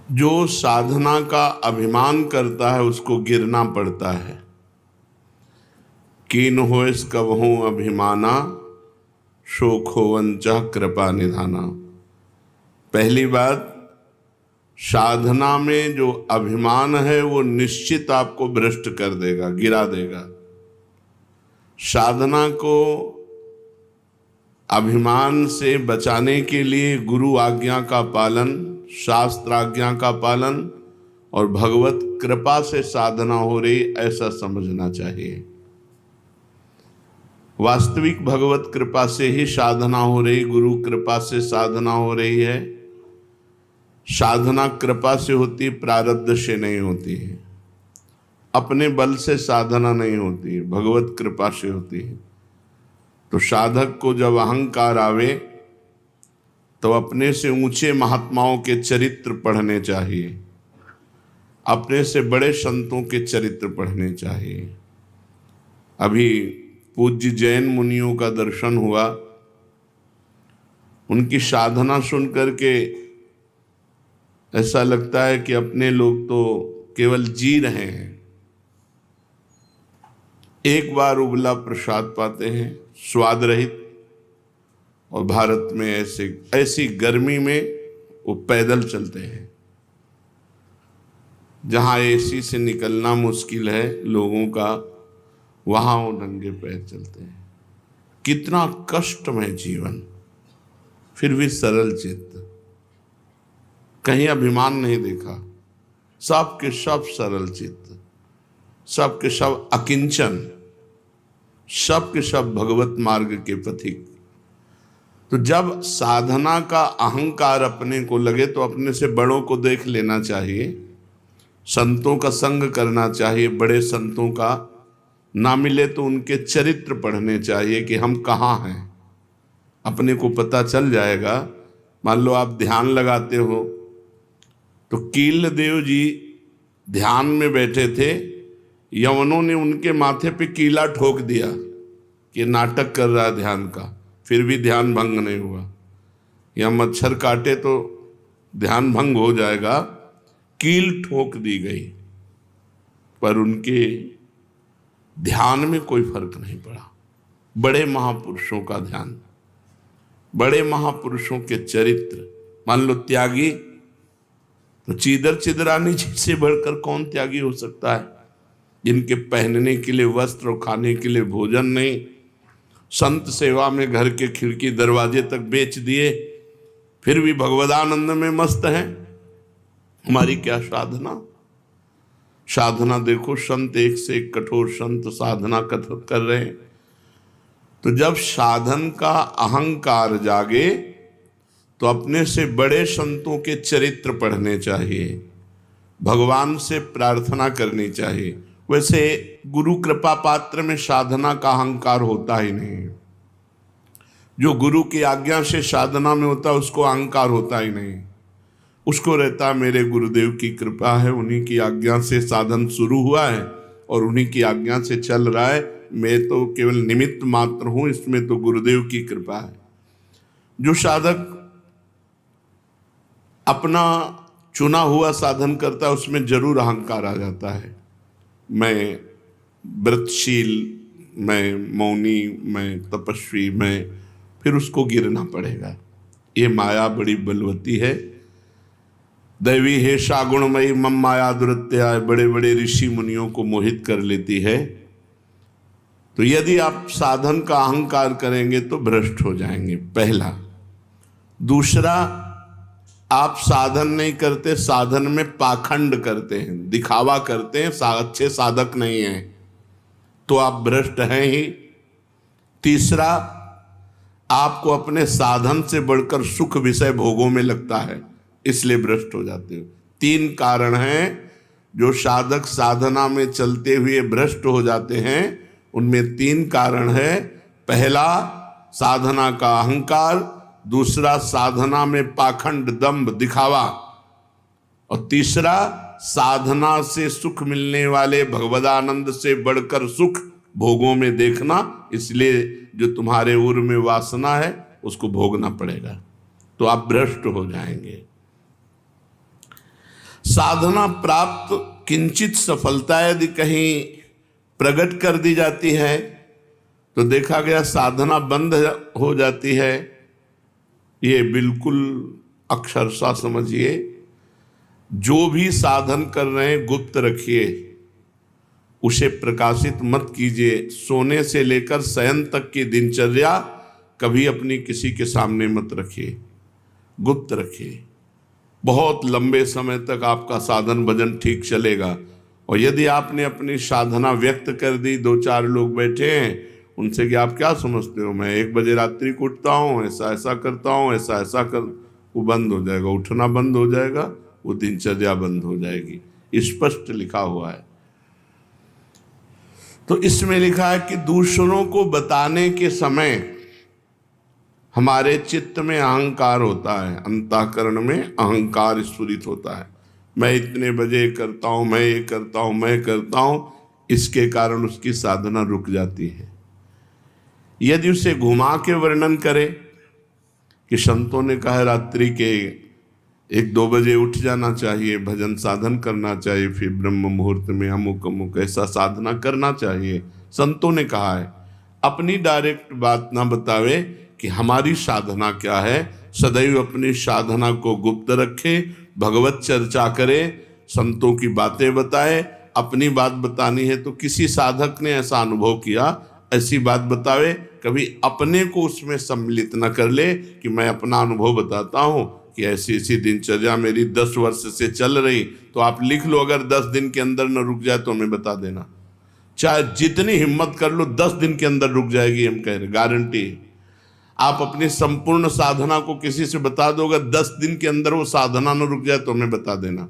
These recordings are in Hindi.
जो साधना का अभिमान करता है उसको गिरना पड़ता है। कीन होइस कबहूँ अभिमाना, शोक होवंचा कृपा निधाना। पहली बात, साधना में जो अभिमान है वो निश्चित आपको भ्रष्ट कर देगा, गिरा देगा। साधना को अभिमान से बचाने के लिए गुरु आज्ञा का पालन, शास्त्र आज्ञा का पालन और भगवत कृपा से साधना हो रही, ऐसा समझना चाहिए। वास्तविक भगवत कृपा से ही साधना हो रही, गुरु कृपा से साधना हो रही है। साधना कृपा से होती, प्रारब्ध से नहीं होती है। अपने बल से साधना नहीं होती, भगवत कृपा से होती है। तो साधक को जब अहंकार आवे तो अपने से ऊंचे महात्माओं के चरित्र पढ़ने चाहिए, अपने से बड़े संतों के चरित्र पढ़ने चाहिए। अभी पूज्य जैन मुनियों का दर्शन हुआ, उनकी साधना सुन करके ऐसा लगता है कि अपने लोग तो केवल जी रहे हैं। एक बार उबला प्रसाद पाते हैं, स्वाद रहित, और भारत में ऐसी गर्मी में वो पैदल चलते हैं। जहाँ एसी से निकलना मुश्किल है लोगों का, वहाँ वो नंगे पैर चलते हैं। कितना कष्टमय जीवन, फिर भी सरल चित्त, कहीं अभिमान नहीं देखा। सब के सब सरल चित्त, सब के सब अकिंचन, सब के सब भगवत मार्ग के पथिक। तो जब साधना का अहंकार अपने को लगे तो अपने से बड़ों को देख लेना चाहिए, संतों का संग करना चाहिए। बड़े संतों का ना मिले तो उनके चरित्र पढ़ने चाहिए कि हम कहाँ हैं, अपने को पता चल जाएगा। मान लो आप ध्यान लगाते हो तो कील देव जी ध्यान में बैठे थे, यवनों ने उनके माथे पे कीला ठोक दिया कि नाटक कर रहा है ध्यान का, फिर भी ध्यान भंग नहीं हुआ। या मच्छर काटे तो ध्यान भंग हो जाएगा, कील ठोक दी गई, पर उनके ध्यान में कोई फर्क नहीं पड़ा। बड़े महापुरुषों का ध्यान, बड़े महापुरुषों के चरित्र। मान लो त्यागी, तो चीदर चिदरानी जी से बढ़कर कौन त्यागी हो सकता है, जिनके पहनने के लिए वस्त्र और खाने के लिए भोजन नहीं, संत सेवा में घर के खिड़की दरवाजे तक बेच दिए, फिर भी भगवदानंद में मस्त हैं। हमारी क्या साधना, साधना देखो, संत एक से एक कठोर संत साधना कथन कर रहे हैं। तो जब साधन का अहंकार जागे तो अपने से बड़े संतों के चरित्र पढ़ने चाहिए, भगवान से प्रार्थना करनी चाहिए। वैसे गुरु कृपा पात्र में साधना का अहंकार होता ही नहीं। जो गुरु की आज्ञा से साधना में होता है उसको अहंकार होता ही नहीं। उसको रहता मेरे गुरुदेव की कृपा है, उन्हीं की आज्ञा से साधन शुरू हुआ है और उन्हीं की आज्ञा से चल रहा है, मैं तो केवल निमित्त मात्र हूं, इसमें तो गुरुदेव की कृपा है। जो साधक अपना चुना हुआ साधन करता है उसमें जरूर अहंकार आ जाता है। मैं व्रतशील, मैं मौनी, मैं तपस्वी, मैं, फिर उसको गिरना पड़ेगा। ये माया बड़ी बलवती है। दैवी है सागुणमयी मम माया दुरत्या, बड़े बड़े ऋषि मुनियों को मोहित कर लेती है। तो यदि आप साधन का अहंकार करेंगे तो भ्रष्ट हो जाएंगे, पहला। दूसरा, आप साधन नहीं करते, साधन में पाखंड करते हैं, दिखावा करते हैं, अच्छे साधक नहीं हैं, तो आप भ्रष्ट हैं ही। तीसरा, आपको अपने साधन से बढ़कर सुख विषय भोगों में लगता है, इसलिए भ्रष्ट हो जाते हो। 3 कारण हैं जो साधक साधना में चलते हुए भ्रष्ट हो जाते हैं। उनमें 3 कारण है। पहला, साधना का अहंकार। दूसरा, साधना में पाखंड, दंभ, दिखावा। और तीसरा, साधना से सुख मिलने वाले भगवदानंद से बढ़कर सुख भोगों में देखना। इसलिए जो तुम्हारे उर में वासना है उसको भोगना पड़ेगा, तो आप भ्रष्ट हो जाएंगे। साधना प्राप्त किंचित सफलता यदि कहीं प्रकट कर दी जाती है तो देखा गया साधना बंद हो जाती है। ये बिल्कुल अक्षरशः समझिए, जो भी साधन कर रहे हैं गुप्त रखिए, उसे प्रकाशित मत कीजिए। सोने से लेकर शयन तक की दिनचर्या कभी अपनी किसी के सामने मत रखिए, गुप्त रखिए। बहुत लंबे समय तक आपका साधन भजन ठीक चलेगा। और यदि आपने अपनी साधना व्यक्त कर दी, दो चार लोग बैठे हैं, उनसे कि आप क्या समझते हो, मैं 1 बजे रात्रि को उठता हूँ, ऐसा ऐसा करता हूँ, ऐसा ऐसा कर, वो बंद हो जाएगा, उठना बंद हो जाएगा, वो दिनचर्या बंद हो जाएगी। स्पष्ट लिखा हुआ है। तो इसमें लिखा है कि दूसरों को बताने के समय हमारे चित्त में अहंकार होता है, अंतःकरण में अहंकार स्फुरित होता है। मैं इतने बजे करता हूँ, मैं ये करता हूँ, मैं करता हूँ, इसके कारण उसकी साधना रुक जाती है। यदि उसे घुमा के वर्णन करे कि संतों ने कहा रात्रि के 1-2 बजे उठ जाना चाहिए, भजन साधन करना चाहिए, फिर ब्रह्म मुहूर्त में अमुक अमुक ऐसा साधना करना चाहिए, संतों ने कहा है। अपनी डायरेक्ट बात ना बतावे कि हमारी साधना क्या है। सदैव अपनी साधना को गुप्त रखे, भगवत चर्चा करे, संतों की बातें बताए। अपनी बात बतानी है तो किसी साधक ने ऐसा अनुभव किया, ऐसी बात बतावे। कभी अपने को उसमें सम्मिलित न कर ले कि मैं अपना अनुभव बताता हूँ कि ऐसी ऐसी दिनचर्या मेरी 10 वर्ष से चल रही। तो आप लिख लो, अगर 10 दिन के अंदर न रुक जाए तो हमें बता देना। चाहे जितनी हिम्मत कर लो, 10 दिन के अंदर रुक जाएगी, हम कह रहे, गारंटी। आप अपनी संपूर्ण साधना को किसी से बता दो, अगर 10 दिन के अंदर वो साधना न रुक जाए तो हमें बता देना।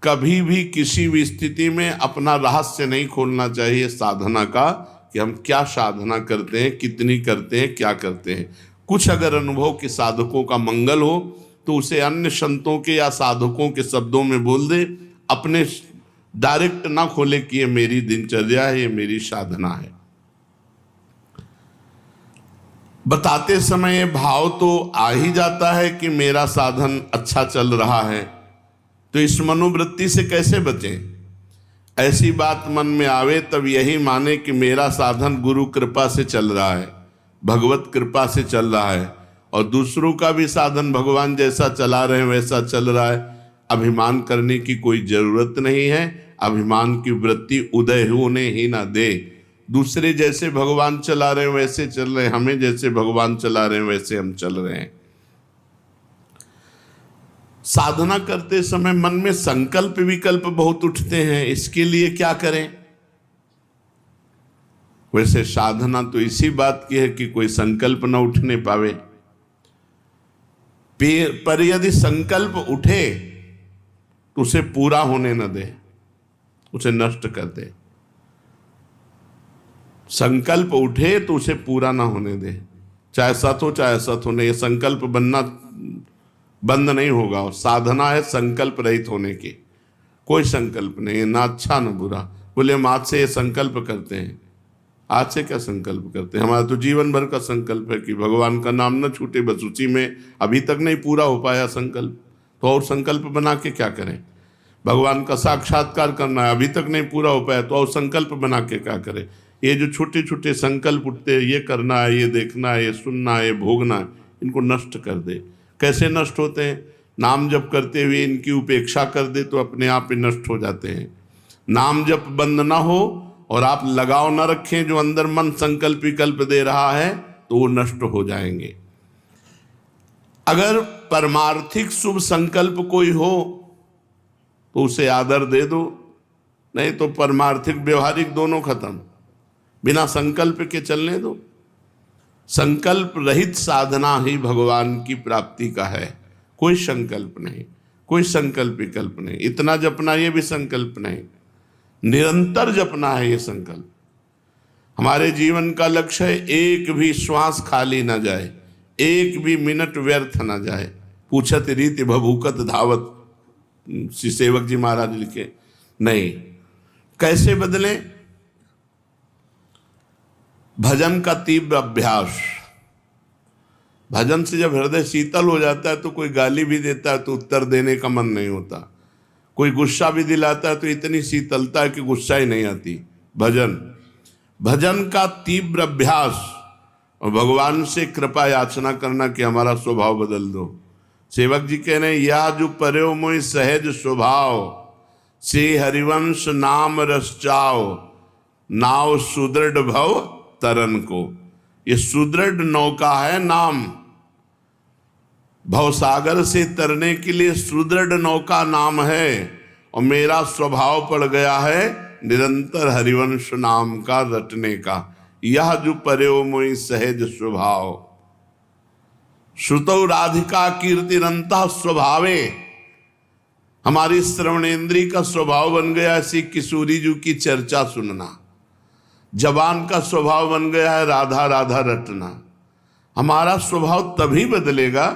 कभी भी किसी भी स्थिति में अपना रहस्य नहीं खोलना चाहिए साधना का, कि हम क्या साधना करते हैं, कितनी करते हैं, क्या करते हैं। कुछ अगर अनुभव के साधकों का मंगल हो तो उसे अन्य संतों के या साधकों के शब्दों में बोल दे, अपने डायरेक्ट ना खोले कि ये मेरी दिनचर्या है, ये मेरी साधना है। बताते समय भाव तो आ ही जाता है कि मेरा साधन अच्छा चल रहा है, तो इस मनोवृत्ति से कैसे बचें। ऐसी बात मन में आवे तब यही माने कि मेरा साधन गुरु कृपा से चल रहा है, भगवत कृपा से चल रहा है, और दूसरों का भी साधन भगवान जैसा चला रहे हैं वैसा चल रहा है। अभिमान करने की कोई जरूरत नहीं है। अभिमान की वृत्ति उदय होने ही ना दे। दूसरे जैसे भगवान चला रहे हैं वैसे चल रहे हैं, हमें जैसे भगवान चला रहे हैं वैसे हम चल रहे हैं। साधना करते समय मन में संकल्प विकल्प बहुत उठते हैं, इसके लिए क्या करें। वैसे साधना तो इसी बात की है कि कोई संकल्प न उठने पावे, पर यदि संकल्प उठे तो उसे पूरा होने न दे, उसे नष्ट कर दे। संकल्प उठे तो उसे पूरा ना होने दे, चाहे सत हो चाहे असत हो। नहीं, संकल्प बनना बंद नहीं होगा। साधना है संकल्प रहित होने की। कोई संकल्प नहीं है, ना अच्छा ना बुरा। बोले हम आज से ये संकल्प करते हैं, आज से क्या संकल्प करते हैं। हमारा तो जीवन भर का संकल्प है कि भगवान का नाम न छूटे, बस उसी में। अभी तक नहीं पूरा हो पाया संकल्प, तो और संकल्प बना के क्या करें। भगवान का साक्षात्कार करना है, अभी तक नहीं पूरा हो पाया, तो और संकल्प बना के क्या करें। ये जो छोटे छोटे संकल्प उठते हैं, ये करना है, ये देखना है, ये सुनना है, ये भोगना है, इनको नष्ट कर दे। कैसे नष्ट होते हैं। नाम जप करते हुए इनकी उपेक्षा कर दे तो अपने आप ही नष्ट हो जाते हैं। नाम जप बंद ना हो और आप लगाव न रखें जो अंदर मन संकल्प विकल्प दे रहा है, तो वो नष्ट हो जाएंगे। अगर परमार्थिक शुभ संकल्प कोई हो तो उसे आदर दे दो, नहीं तो परमार्थिक व्यवहारिक दोनों खत्म। बिना संकल्प के चलने दो। संकल्प रहित साधना ही भगवान की प्राप्ति का है। कोई संकल्प नहीं, कोई संकल्प विकल्प नहीं। इतना जपना ये भी संकल्प नहीं, निरंतर जपना है ये संकल्प। हमारे जीवन का लक्ष्य है एक भी श्वास खाली ना जाए, एक भी मिनट व्यर्थ ना जाए। पूछत रीति भभूकत धावत, श्री सेवक जी महाराज लिखे। नहीं, कैसे बदलें। भजन का तीव्र अभ्यास। भजन से जब हृदय शीतल हो जाता है तो कोई गाली भी देता है तो उत्तर देने का मन नहीं होता। कोई गुस्सा भी दिलाता है तो इतनी शीतलता है कि गुस्सा ही नहीं आती। भजन का तीव्र अभ्यास और भगवान से कृपा याचना करना कि हमारा स्वभाव बदल दो। सेवक जी कह रहे हैं, या जो पर्यो मोहि सहज स्वभाव से हरिवंश नाम रस चाओ, नाव सुदृढ़ भव तरन को। ये सुदृढ़ नौका है नाम, भवसागर से तरने के लिए सुदृढ़ नौका नाम है। और मेरा स्वभाव पड़ गया है निरंतर हरिवंश नाम का रटने का। यह जो पर्यो मोहि सहज स्वभाव, श्रुतौ राधिका कीर्तिरंतः स्वभावे। हमारी श्रवणेन्द्री का स्वभाव बन गया ऐसी किशोरी जी की चर्चा सुनना। जबान का स्वभाव बन गया है राधा राधा रटना। हमारा स्वभाव तभी बदलेगा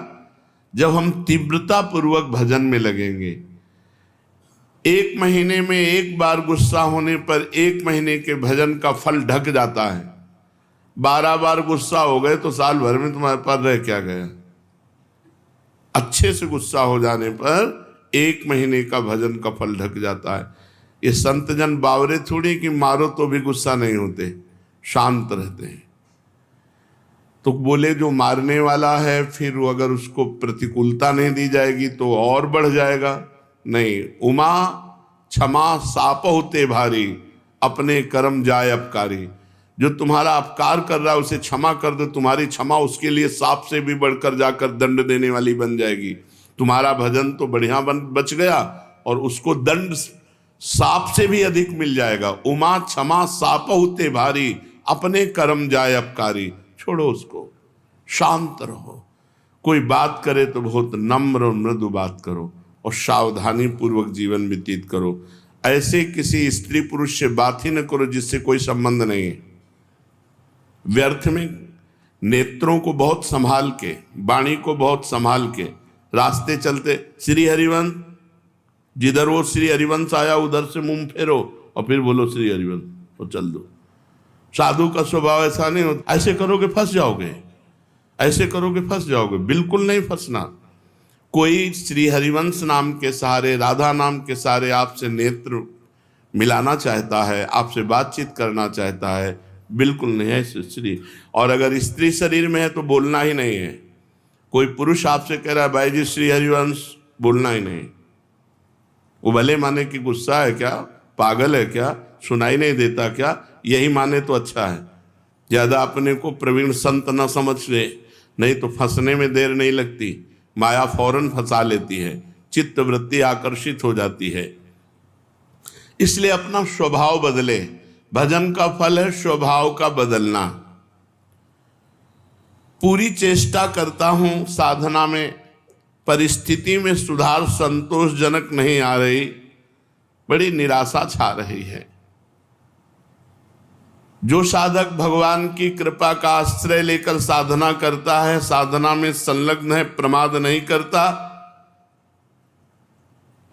जब हम तीव्रता पूर्वक भजन में लगेंगे। एक महीने में एक बार गुस्सा होने पर एक महीने के भजन का फल ढक जाता है। 12 बार गुस्सा हो गए तो साल भर में तुम्हारे पास रह क्या गया। अच्छे से गुस्सा हो जाने पर एक महीने का भजन का फल ढक जाता है। ये संत जन बावरे थोड़ी कि मारो तो भी गुस्सा नहीं होते, शांत रहते हैं। तो बोले जो मारने वाला है फिर वो अगर उसको प्रतिकूलता नहीं दी जाएगी तो और बढ़ जाएगा। नहीं, उमा क्षमा साप होते भारी, अपने कर्म जाय अपकारी। जो तुम्हारा अपकार कर रहा है उसे क्षमा कर दो, तुम्हारी क्षमा उसके लिए सांप से भी बढ़कर जाकर दंड देने वाली बन जाएगी। तुम्हारा भजन तो बढ़िया बच गया और उसको दंड सांप से भी अधिक मिल जाएगा। उमा क्षमा साप होते भारी, अपने कर्म जाय अपकारी। छोड़ो उसको, शांत रहो। कोई बात करे तो बहुत नम्र और मृदु बात करो और सावधानी पूर्वक जीवन व्यतीत करो। ऐसे किसी स्त्री पुरुष से बात ही न करो जिससे कोई संबंध नहीं है। व्यर्थ में नेत्रों को बहुत संभाल के, वाणी को बहुत संभाल के रास्ते चलते, श्री हरिवंश, जिधर वो श्री हरिवंश आया उधर से मुंह फेरो और फिर बोलो श्री हरिवंश तो चल दो। साधु का स्वभाव ऐसा नहीं होता। ऐसे करोगे फंस जाओगे, ऐसे करोगे फंस जाओगे। बिल्कुल नहीं फंसना। कोई श्री हरिवंश नाम के सहारे, राधा नाम के सहारे आपसे नेत्र मिलाना चाहता है, आपसे बातचीत करना चाहता है, बिल्कुल नहीं है स्त्री। और अगर स्त्री शरीर में है तो बोलना ही नहीं है। कोई पुरुष आपसे कह रहा है भाई जी श्री हरिवंश, बोलना ही नहीं। वो भले माने कि गुस्सा है क्या, पागल है क्या, सुनाई नहीं देता क्या, यही माने तो अच्छा है। ज्यादा अपने को प्रवीण संत न समझ ले, नहीं तो फंसने में देर नहीं लगती। माया फौरन फंसा लेती है, चित्त वृत्ति आकर्षित हो जाती है। इसलिए अपना स्वभाव बदले। भजन का फल है स्वभाव का बदलना। पूरी चेष्टा करता हूं साधना में, परिस्थिति में सुधार संतोषजनक नहीं आ रही, बड़ी निराशा छा रही है। जो साधक भगवान की कृपा का आश्रय लेकर साधना करता है, साधना में संलग्न है, प्रमाद नहीं करता,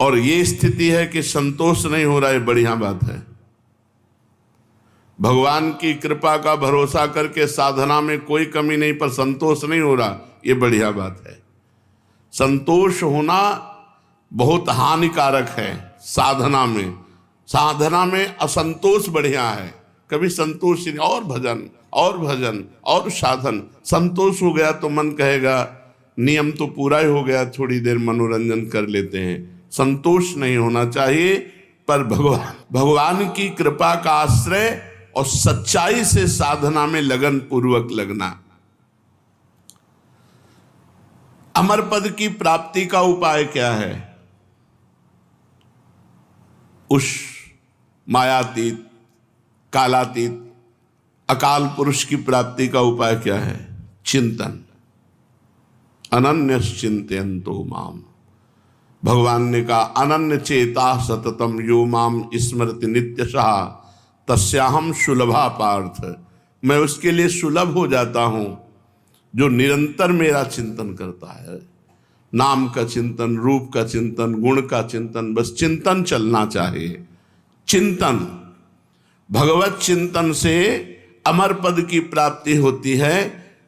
और ये स्थिति है कि संतोष नहीं हो रहा है, बढ़िया बात है। भगवान की कृपा का भरोसा करके साधना में कोई कमी नहीं पर संतोष नहीं हो रहा, ये बढ़िया बात है। संतोष होना बहुत हानिकारक है साधना में। साधना में असंतोष बढ़िया है। कभी संतोष नहीं, और भजन और भजन और साधन। संतोष हो गया तो मन कहेगा नियम तो पूरा ही हो गया, थोड़ी देर मनोरंजन कर लेते हैं। संतोष नहीं होना चाहिए, पर भगवान की कृपा का आश्रय और सच्चाई से साधना में लगन पूर्वक लगना। अमर पद की प्राप्ति का उपाय क्या है? उस मायातीत, कालातीत, अकाल पुरुष की प्राप्ति का उपाय क्या है? चिंतन। अनन्य चिंतयन्तो माम। भगवान ने कहा अनन्य चेता सततम यो माम स्मृति नित्यशः तस्याहम सुलभा पार्थ। मैं उसके लिए सुलभ हो जाता हूं जो निरंतर मेरा चिंतन करता है। नाम का चिंतन, रूप का चिंतन, गुण का चिंतन, बस चिंतन चलना चाहिए। चिंतन, भगवत चिंतन से अमर पद की प्राप्ति होती है।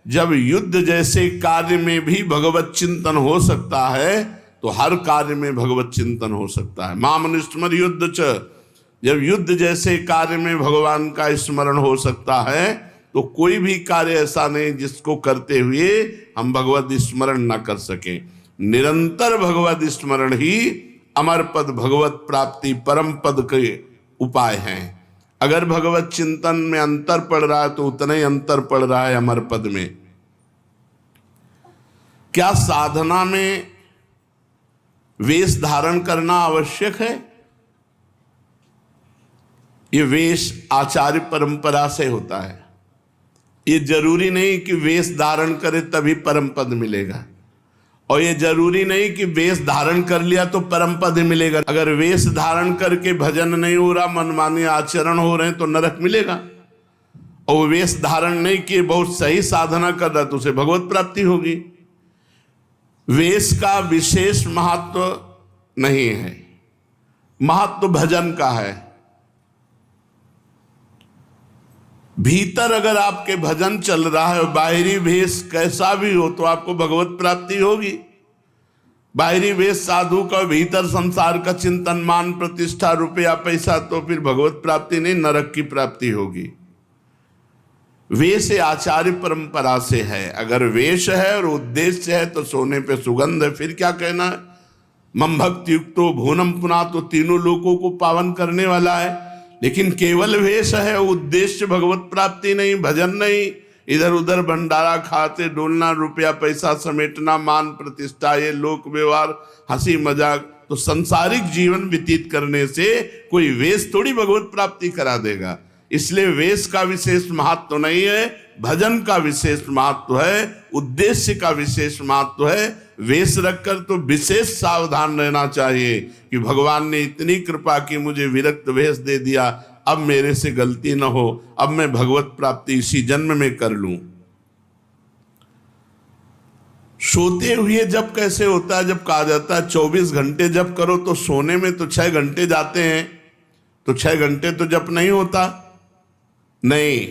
जब युद्ध जैसे कार्य में भी भगवत चिंतन हो सकता है तो हर कार्य में भगवत चिंतन हो सकता है। माम स्मर युद्ध च, जब युद्ध जैसे कार्य में भगवान का स्मरण हो सकता है तो कोई भी कार्य ऐसा नहीं जिसको करते हुए हम भगवत स्मरण न कर सकें। निरंतर भगवत स्मरण ही अमर पद, भगवत प्राप्ति, परम पद के उपाय हैं। अगर भगवत चिंतन में अंतर पड़ रहा है तो उतना ही अंतर पड़ रहा है अमर पद में। क्या साधना में वेश धारण करना आवश्यक है? ये वेश आचार्य परंपरा से होता है। ये जरूरी नहीं कि वेश धारण करे तभी परम पद मिलेगा, और ये जरूरी नहीं कि वेश धारण कर लिया तो परम पद मिलेगा। अगर वेश धारण करके भजन नहीं हो रहा, मनमानी आचरण हो रहे हैं तो नरक मिलेगा। और वेश धारण नहीं किए, बहुत सही साधना कर रहा तो उसे भगवत प्राप्ति होगी। वेश का विशेष महत्व नहीं है, महत्व भजन का है। भीतर अगर आपके भजन चल रहा है, बाहरी वेश कैसा भी हो तो आपको भगवत प्राप्ति होगी। बाहरी वेश साधु का, भीतर संसार का चिंतन, मान प्रतिष्ठा, रुपया पैसा, तो फिर भगवत प्राप्ति नहीं, नरक की प्राप्ति होगी। वेश आचार्य परंपरा से है। अगर वेश है और उद्देश्य है तो सोने पे सुगंध है, फिर क्या कहना है। मम भक्ति युक्तो भुवनम पुना, तो तीनों लोगों को पावन करने वाला है। लेकिन केवल वेश है, उद्देश्य भगवत प्राप्ति नहीं, भजन नहीं, इधर उधर भंडारा खाते डोलना, रुपया पैसा समेटना, मान प्रतिष्ठा, ये लोक व्यवहार, हंसी मजाक, तो संसारिक जीवन व्यतीत करने से कोई वेश थोड़ी भगवत प्राप्ति करा देगा। इसलिए वेश का विशेष महत्व नहीं है, भजन का विशेष महत्व है, उद्देश्य का विशेष महत्व है। वेश रखकर तो विशेष सावधान रहना चाहिए कि भगवान ने इतनी कृपा की, मुझे विरक्त वेश दे दिया, अब मेरे से गलती न हो, अब मैं भगवत प्राप्ति इसी जन्म में कर लूं। सोते हुए जब कैसे होता है? जब कहा जाता है 24 घंटे जप करो, तो सोने में तो 6 घंटे जाते हैं, तो 6 घंटे तो जप नहीं होता। नहीं,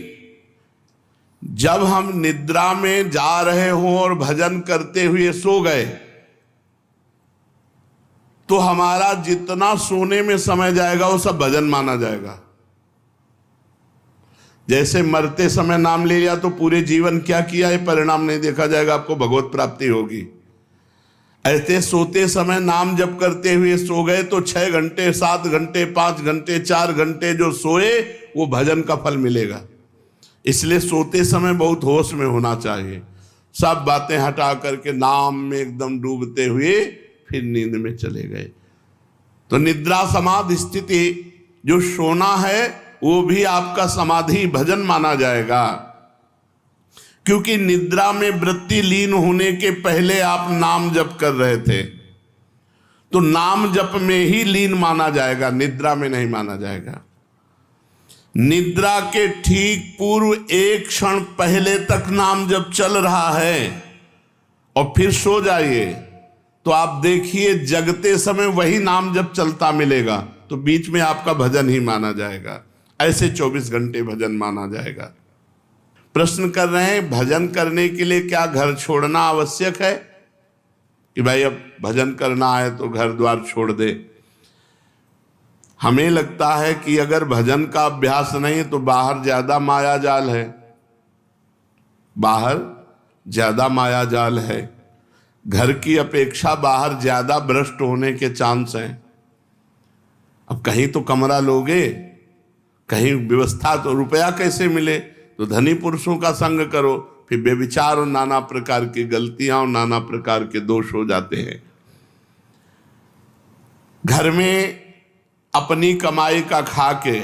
जब हम निद्रा में जा रहे हों और भजन करते हुए सो गए तो हमारा जितना सोने में समय जाएगा वो सब भजन माना जाएगा। जैसे मरते समय नाम ले लिया तो पूरे जीवन क्या किया है परिणाम नहीं देखा जाएगा, आपको भगवत प्राप्ति होगी। ऐसे सोते समय नाम जप करते हुए सो गए तो 6 घंटे, 7 घंटे, 5 घंटे, 4 घंटे जो सोए वो भजन का फल मिलेगा। इसलिए सोते समय बहुत होश में होना चाहिए, सब बातें हटा करके नाम में एकदम डूबते हुए फिर नींद में चले गए। तो निद्रा समाधि स्थिति, जो सोना है वो भी आपका समाधि भजन माना जाएगा, क्योंकि निद्रा में वृत्ति लीन होने के पहले आप नाम जप कर रहे थे, तो नाम जप में ही लीन माना जाएगा, निद्रा में नहीं माना जाएगा। निद्रा के ठीक पूर्व एक क्षण पहले तक नाम जब चल रहा है और फिर सो जाइए तो आप देखिए जगते समय वही नाम जब चलता मिलेगा, तो बीच में आपका भजन ही माना जाएगा। ऐसे 24 घंटे भजन माना जाएगा। प्रश्न कर रहे हैं भजन करने के लिए क्या घर छोड़ना आवश्यक है कि भाई अब भजन करना है तो घर द्वार छोड़ दे। हमें लगता है कि अगर भजन का अभ्यास नहीं तो बाहर ज्यादा माया जाल है, बाहर ज्यादा माया जाल है, घर की अपेक्षा बाहर ज्यादा भ्रष्ट होने के चांस हैं। अब कहीं तो कमरा लोगे, कहीं व्यवस्था, तो रुपया कैसे मिले, तो धनी पुरुषों का संग करो, फिर बेविचार और नाना प्रकार की गलतियां और नाना प्रकार के दोष हो जाते हैं। घर में अपनी कमाई का खा के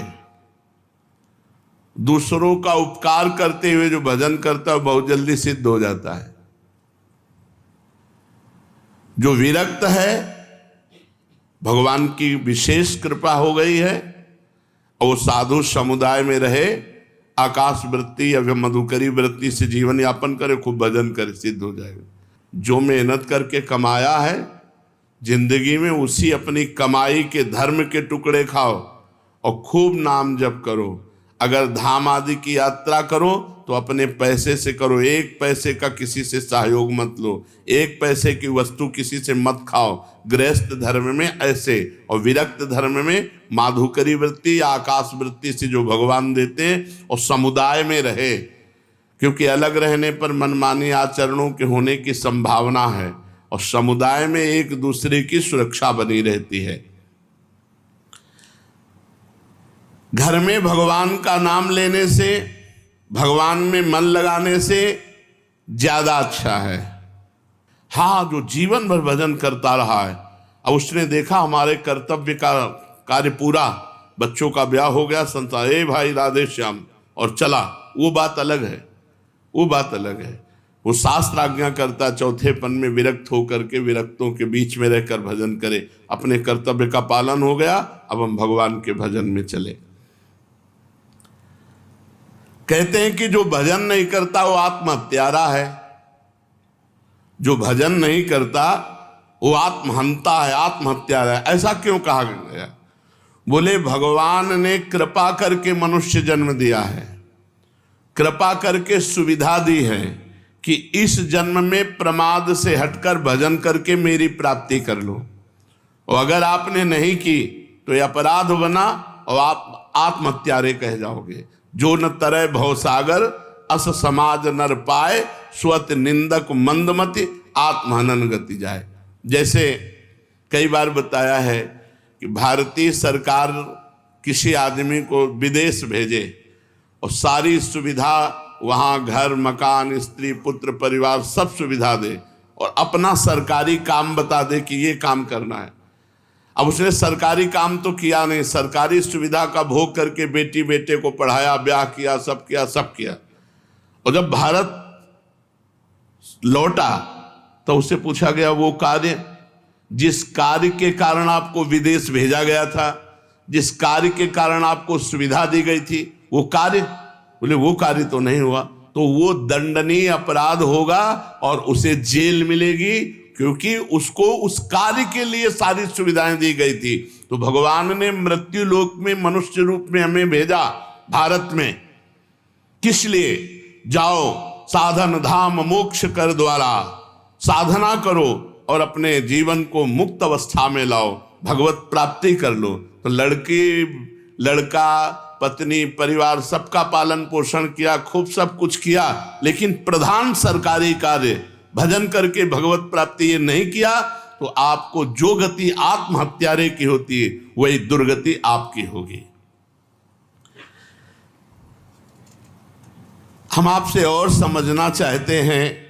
दूसरों का उपकार करते हुए जो भजन करता है बहुत जल्दी सिद्ध हो जाता है। जो विरक्त है, भगवान की विशेष कृपा हो गई है और वो साधु समुदाय में रहे, आकाश वृत्ति या मधुकरी वृत्ति से जीवन यापन करे, खूब भजन करे, सिद्ध हो जाएगा। जो मेहनत करके कमाया है जिंदगी में, उसी अपनी कमाई के धर्म के टुकड़े खाओ और खूब नाम जप करो। अगर धाम आदि की यात्रा करो तो अपने पैसे से करो, एक पैसे का किसी से सहयोग मत लो, एक पैसे की वस्तु किसी से मत खाओ। गृहस्थ धर्म में ऐसे, और विरक्त धर्म में माधुकरी वृत्ति या आकाश वृत्ति से जो भगवान देते हैं, और समुदाय में रहे, क्योंकि अलग रहने पर मनमानी आचरणों के होने की संभावना है, और समुदाय में एक दूसरे की सुरक्षा बनी रहती है। घर में भगवान का नाम लेने से, भगवान में मन लगाने से ज्यादा अच्छा है। हाँ, जो जीवन भर भजन करता रहा है, अब उसने देखा हमारे कर्तव्य का कार्य पूरा, बच्चों का ब्याह हो गया, संसार, ए भाई राधे श्याम, और चला, वो बात अलग है, वो बात अलग है। वो शास्त्र आज्ञा करता चौथेपन में विरक्त होकर के विरक्तों के बीच में रहकर भजन करे, अपने कर्तव्य का पालन हो गया, अब हम भगवान के भजन में चले। कहते हैं कि जो भजन नहीं करता वो आत्महत्यारा है, जो भजन नहीं करता वो आत्महंता है, आत्महत्यारा है। ऐसा क्यों कहा गया? बोले भगवान ने कृपा करके मनुष्य जन्म दिया है, कृपा करके सुविधा दी है कि इस जन्म में प्रमाद से हटकर भजन करके मेरी प्राप्ति कर लो, और अगर आपने नहीं की तो ये अपराध बना और आप आत्महत्यारे कह जाओगे। जो न तरह भवसागर अस समाज नर पाए, स्वत निंदक मंदमति आत्महनन गति जाए। जैसे कई बार बताया है कि भारतीय सरकार किसी आदमी को विदेश भेजे और सारी सुविधा वहाँ, घर मकान स्त्री पुत्र परिवार सब सुविधा दे, और अपना सरकारी काम बता दे कि ये काम करना है। अब उसने सरकारी काम तो किया नहीं, सरकारी सुविधा का भोग करके बेटी बेटे को पढ़ाया, ब्याह किया, सब किया, सब किया, और जब भारत लौटा तो उससे पूछा गया वो कार्य, जिस कार्य के कारण आपको विदेश भेजा गया था, जिस कार्य के कारण आपको सुविधा दी गई थी, वो कार्य, बोले वो कार्य तो नहीं हुआ, तो वो दंडनीय अपराध होगा और उसे जेल मिलेगी, क्योंकि उसको उस कार्य के लिए सारी सुविधाएं दी गई थी। तो भगवान ने मृत्यु लोक में मनुष्य रूप में हमें भेजा भारत में, किस लिए? जाओ साधन धाम मोक्ष कर द्वारा, साधना करो और अपने जीवन को मुक्त अवस्था में लाओ, भगवत प्राप्ति कर लो। तो लड़की लड़का पत्नी परिवार सबका पालन पोषण किया, खूब सब कुछ किया, लेकिन प्रधान सरकारी कार्य भजन करके भगवत प्राप्ति ये नहीं किया, तो आपको जो गति आत्महत्यारे की होती है वही दुर्गति आपकी होगी। हम आपसे और समझना चाहते हैं।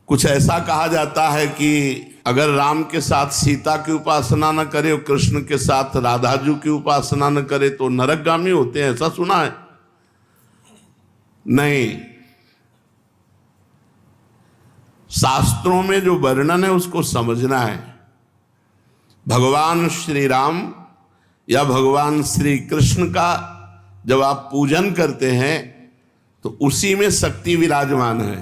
कुछ ऐसा कहा जाता है कि अगर राम के साथ सीता की उपासना न करे और कृष्ण के साथ राधाजू की उपासना न करे तो नरकगामी होते हैं, ऐसा सुना है? नहीं, शास्त्रों में जो वर्णन है उसको समझना है। भगवान श्री राम या भगवान श्री कृष्ण का जब आप पूजन करते हैं तो उसी में शक्ति विराजमान है,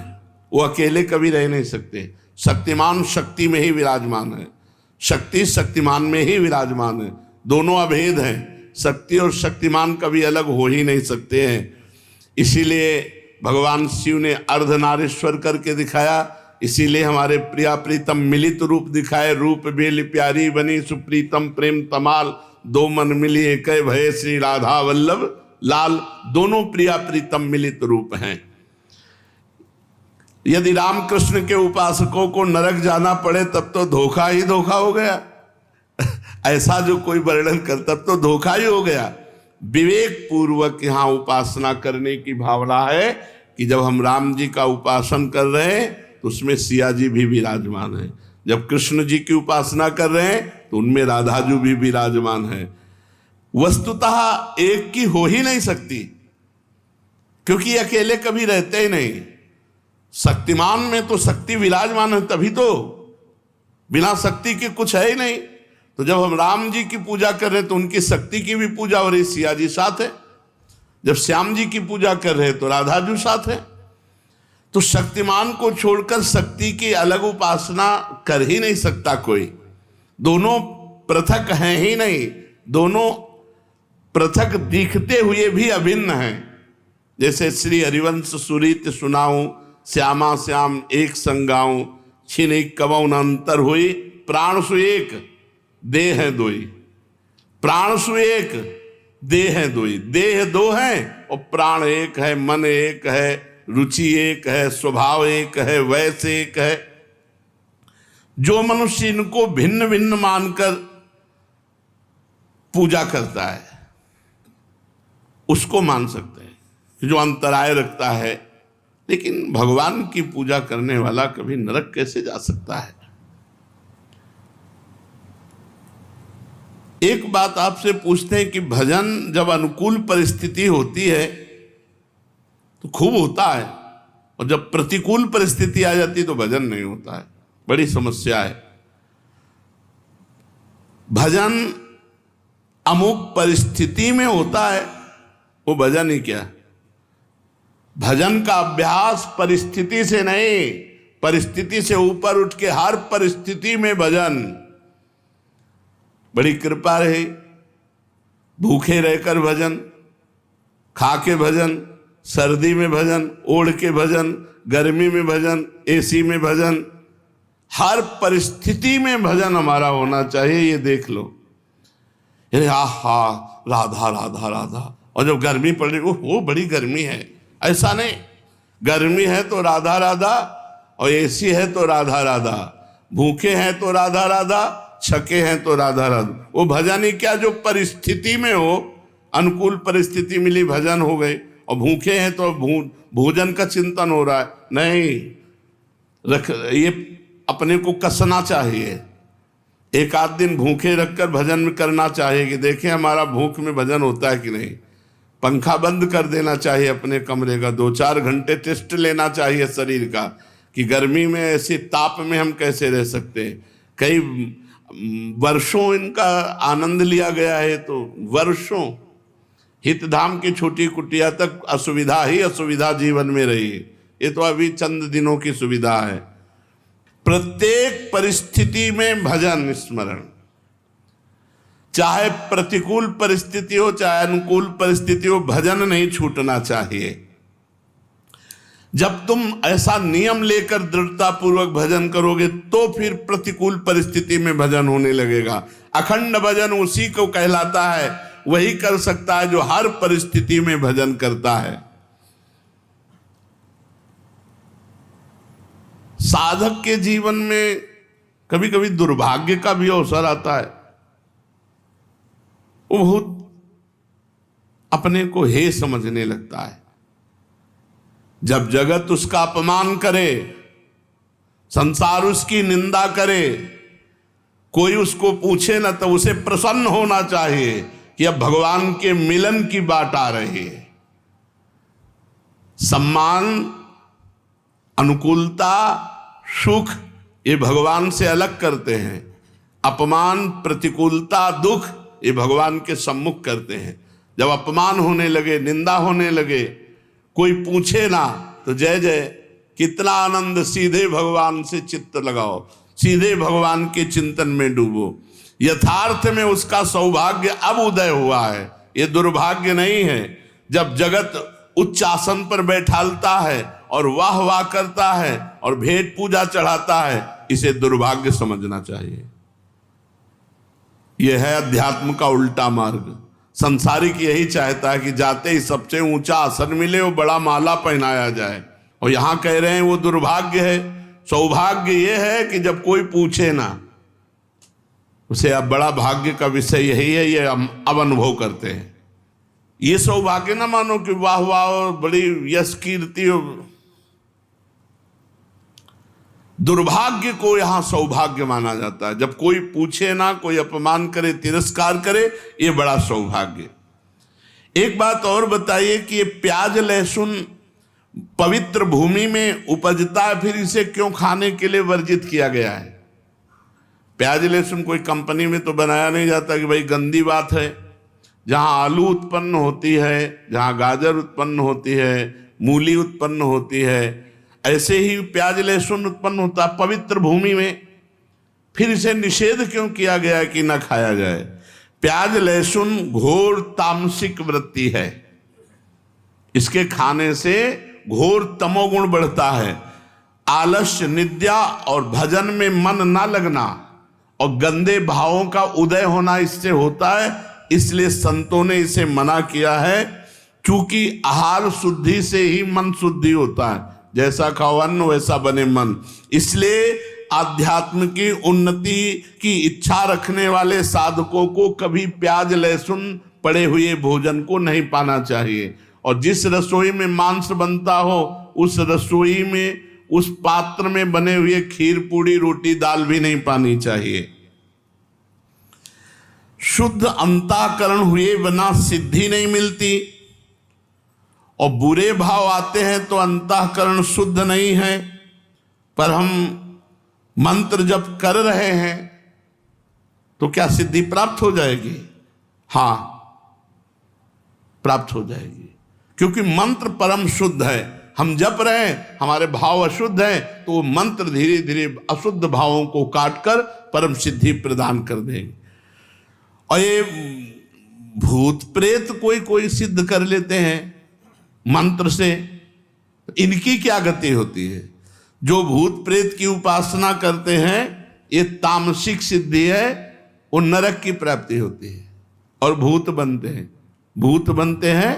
वो अकेले कभी रह नहीं सकते। शक्तिमान शक्ति में ही विराजमान है, शक्ति शक्तिमान में ही विराजमान है, दोनों अभेद हैं। शक्ति और शक्तिमान कभी अलग हो ही नहीं सकते हैं। इसीलिए भगवान शिव ने अर्धनारीश्वर करके दिखाया, इसीलिए हमारे प्रिया प्रीतम मिलित रूप दिखाए, रूप बेल प्यारी बनी सुप्रीतम प्रेम तमाल, दो मन मिली एक भय श्री राधा वल्लभ लाल। दोनों प्रिया प्रीतम मिलित रूप हैं। यदि रामकृष्ण के उपासकों को नरक जाना पड़े तब तो धोखा ही धोखा हो गया। ऐसा जो कोई वर्णन कर तब तो धोखा ही हो गया। विवेक पूर्वक यहाँ उपासना करने की भावना है कि जब हम राम जी का उपासन कर रहे हैं तो उसमें सिया जी भी विराजमान है, जब कृष्ण जी की उपासना कर रहे हैं तो उनमें राधाजू भी विराजमान है। वस्तुतः एक की हो ही नहीं सकती, क्योंकि अकेले कभी रहते ही नहीं। शक्तिमान में तो शक्ति विराजमान है, तभी तो, बिना शक्ति के कुछ है ही नहीं। तो जब हम राम जी की पूजा कर रहे हैं तो उनकी शक्ति की भी पूजा हो रही, सिया जी साथ है। जब श्याम जी की पूजा कर रहे हैं तो राधाजू साथ है। तो शक्तिमान को छोड़कर शक्ति की अलग उपासना कर ही नहीं सकता कोई। दोनों पृथक हैं ही नहीं, दोनों पृथक दिखते हुए भी अभिन्न है। जैसे श्री हरिवंश सुरीत सुनाऊं, श्यामा श्याम एक संगाऊं, छिन कबौ न अंतर हुई, प्राण सु एक देह है दोई। प्राण सु एक देह है दोई, देह दो है और प्राण एक है, मन एक है, रुचि एक है, स्वभाव एक है, वैसे एक है। जो मनुष्य इनको भिन्न भिन्न मानकर पूजा करता है उसको मान सकते हैं जो अंतराय रखता है, लेकिन भगवान की पूजा करने वाला कभी नरक कैसे जा सकता है। एक बात आपसे पूछते हैं कि भजन जब अनुकूल परिस्थिति होती है तो खूब होता है, और जब प्रतिकूल परिस्थिति आ जाती है तो भजन नहीं होता है। बड़ी समस्या है। भजन अमुक परिस्थिति में होता है, वो भजन ही क्या। भजन का अभ्यास परिस्थिति से नहीं, परिस्थिति से ऊपर उठ के हर परिस्थिति में भजन। बड़ी कृपा रही, भूखे रहकर भजन, खा के भजन, सर्दी में भजन, ओढ़ के भजन, गर्मी में भजन, एसी में भजन, हर परिस्थिति में भजन हमारा होना चाहिए। ये देख लो, अरे आहा राधा राधा राधा, और जब गर्मी पड़ रही वो बड़ी गर्मी है, ऐसा नहीं। गर्मी है तो राधा राधा, और एसी है तो राधा राधा, भूखे हैं तो राधा राधा, छके हैं तो राधा राधा। वो भजन ही क्या जो परिस्थिति में हो, अनुकूल परिस्थिति मिली भजन हो गई, और भूखे हैं तो भोजन का चिंतन हो रहा है, नहीं। ये अपने को कसना चाहिए, एक आध दिन भूखे रखकर भजन करना चाहिए कि देखें हमारा भूख में भजन होता है कि नहीं। पंखा बंद कर देना चाहिए अपने कमरे का, 2-4 घंटे टेस्ट लेना चाहिए शरीर का कि गर्मी में ऐसे ताप में हम कैसे रह सकते हैं। कई वर्षों इनका आनंद लिया गया है, तो वर्षों हितधाम की छोटी कुटिया तक असुविधा ही असुविधा जीवन में रही है। ये तो अभी चंद दिनों की सुविधा है। प्रत्येक परिस्थिति में भजन स्मरण, चाहे प्रतिकूल परिस्थिति हो चाहे अनुकूल परिस्थिति हो, भजन नहीं छूटना चाहिए। जब तुम ऐसा नियम लेकर दृढ़ता पूर्वक भजन करोगे तो फिर प्रतिकूल परिस्थिति में भजन होने लगेगा। अखंड भजन उसी को कहलाता है, वही कर सकता है जो हर परिस्थिति में भजन करता है। साधक के जीवन में कभी कभी दुर्भाग्य का भी अवसर आता है। वो बहुत अपने को हे समझने लगता है। जब जगत उसका अपमान करे, संसार उसकी निंदा करे, कोई उसको पूछे ना, तो उसे प्रसन्न होना चाहिए कि अब भगवान के मिलन की बात आ रही है। सम्मान, अनुकूलता, सुख ये भगवान से अलग करते हैं। अपमान, प्रतिकूलता, दुख ये भगवान के सम्मुख करते हैं। जब अपमान होने लगे, निंदा होने लगे, कोई पूछे ना, तो जय जय, कितना आनंद, सीधे भगवान से चित्त लगाओ, सीधे भगवान के चिंतन में डूबो। यथार्थ में उसका सौभाग्य अब उदय हुआ है, ये दुर्भाग्य नहीं है। जब जगत उच्च आसन पर बैठालता है और वाह वाह करता है और भेंट पूजा चढ़ाता है, इसे दुर्भाग्य समझना चाहिए। यह है अध्यात्म का उल्टा मार्ग। संसारिक यही चाहता है कि जाते ही सबसे ऊंचा आसन मिले, वो बड़ा माला पहनाया जाए, और यहां कह रहे हैं वो दुर्भाग्य है। सौभाग्य ये है कि जब कोई पूछे ना, उसे अब बड़ा भाग्य का विषय यही है, ये अब अनुभव करते हैं। ये सौभाग्य ना मानो कि वाह वाह बड़ी यश कीर्ति। दुर्भाग्य को यहां सौभाग्य माना जाता है। जब कोई पूछे ना, कोई अपमान करे, तिरस्कार करे, ये बड़ा सौभाग्य। एक बात और बताइए कि ये प्याज लहसुन पवित्र भूमि में उपजता है, फिर इसे क्यों खाने के लिए वर्जित किया गया है? प्याज लहसुन कोई कंपनी में तो बनाया नहीं जाता कि भाई गंदी बात है। जहां आलू उत्पन्न होती है, जहां गाजर उत्पन्न होती है, मूली उत्पन्न होती है, ऐसे ही प्याज लहसुन उत्पन्न होता पवित्र भूमि में, फिर इसे निषेध क्यों किया गया कि न खाया जाए? प्याज लहसुन घोर तामसिक वृत्ति है, इसके खाने से घोर तमोगुण बढ़ता है। आलस्य, निद्रा और भजन में मन ना लगना और गंदे भावों का उदय होना इससे होता है। इसलिए संतों ने इसे मना किया है, क्योंकि आहार शुद्धि से ही मन शुद्धि होता है। जैसा खाओ अन्न वैसा बने मन। इसलिए आध्यात्म की उन्नति की इच्छा रखने वाले साधकों को कभी प्याज लहसुन पड़े हुए भोजन को नहीं पाना चाहिए। और जिस रसोई में मांस बनता हो उस रसोई में, उस पात्र में बने हुए खीर पूड़ी रोटी दाल भी नहीं पानी चाहिए। शुद्ध अंतःकरण हुए बिना सिद्धि नहीं मिलती, और बुरे भाव आते हैं तो अंतःकरण शुद्ध नहीं है। पर हम मंत्र जप कर रहे हैं तो क्या सिद्धि प्राप्त हो जाएगी? हाँ, प्राप्त हो जाएगी, क्योंकि मंत्र परम शुद्ध है। हम जप रहे हैं, हमारे भाव अशुद्ध हैं, तो वो मंत्र धीरे धीरे अशुद्ध भावों को काटकर परम सिद्धि प्रदान कर देंगे। और ये भूत प्रेत कोई कोई सिद्ध कर लेते हैं मंत्र से, इनकी क्या गति होती है? जो भूत प्रेत की उपासना करते हैं ये तामसिक सिद्धि है, वो नरक की प्राप्ति होती है और भूत बनते हैं, भूत बनते हैं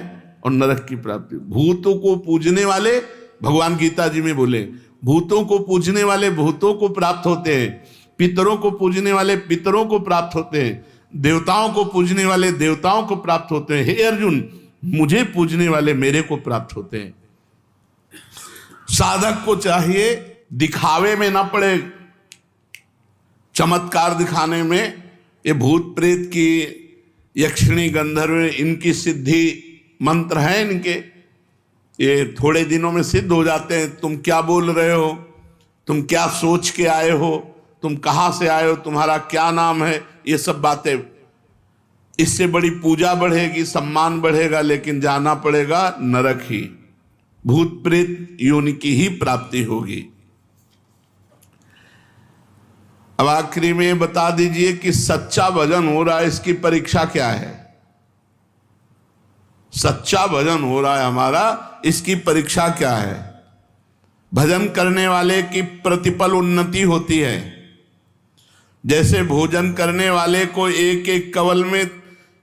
और नरक की प्राप्ति। भूतों को पूजने वाले, भगवान गीता जी में बोले, भूतों को पूजने वाले भूतों को प्राप्त होते हैं, पितरों को पूजने वाले पितरों को प्राप्त होते हैं, देवताओं को पूजने वाले देवताओं को प्राप्त होते हैं। हे अर्जुन, मुझे पूजने वाले मेरे को प्राप्त होते हैं। साधक को चाहिए दिखावे में ना पड़े, चमत्कार दिखाने में। ये भूत प्रेत की, यक्षिणी गंधर्व, इनकी सिद्धि मंत्र हैं इनके, ये थोड़े दिनों में सिद्ध हो जाते हैं। तुम क्या बोल रहे हो, तुम क्या सोच के आए हो, तुम कहाँ से आए हो, तुम्हारा क्या नाम है, ये सब बातें। इससे बड़ी पूजा बढ़ेगी, सम्मान बढ़ेगा, लेकिन जाना पड़ेगा नरक ही, भूत प्रेत योनि की ही प्राप्ति होगी। अब आखिरी में बता दीजिए कि सच्चा भजन हो रहा है, इसकी परीक्षा क्या है? सच्चा भजन हो रहा है हमारा, इसकी परीक्षा क्या है? भजन करने वाले की प्रतिपल उन्नति होती है। जैसे भोजन करने वाले को एक एक कवल में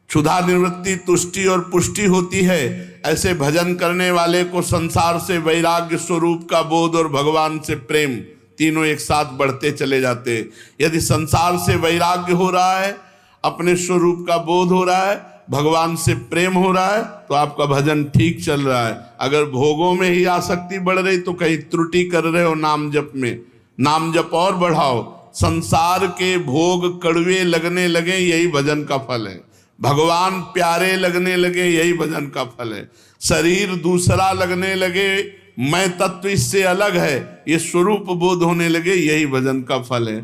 क्षुधा निवृत्ति, तुष्टि और पुष्टि होती है, ऐसे भजन करने वाले को संसार से वैराग्य स्वरूप का बोध और भगवान से प्रेम, तीनों एक साथ बढ़ते चले जाते। यदि संसार से वैराग्य हो रहा है, अपने स्वरूप का बोध हो रहा है, भगवान से प्रेम हो रहा है, तो आपका भजन ठीक चल रहा है। अगर भोगों में ही आसक्ति बढ़ रही तो कहीं त्रुटि कर रहे हो नाम जप में। नाम जप और बढ़ाओ। संसार के भोग कड़वे लगने लगे, यही भजन का फल है। भगवान प्यारे लगने लगे, यही भजन का फल है। शरीर दूसरा लगने लगे, मैं तत्व इससे अलग है, ये स्वरूप बोध होने लगे, यही भजन का फल है।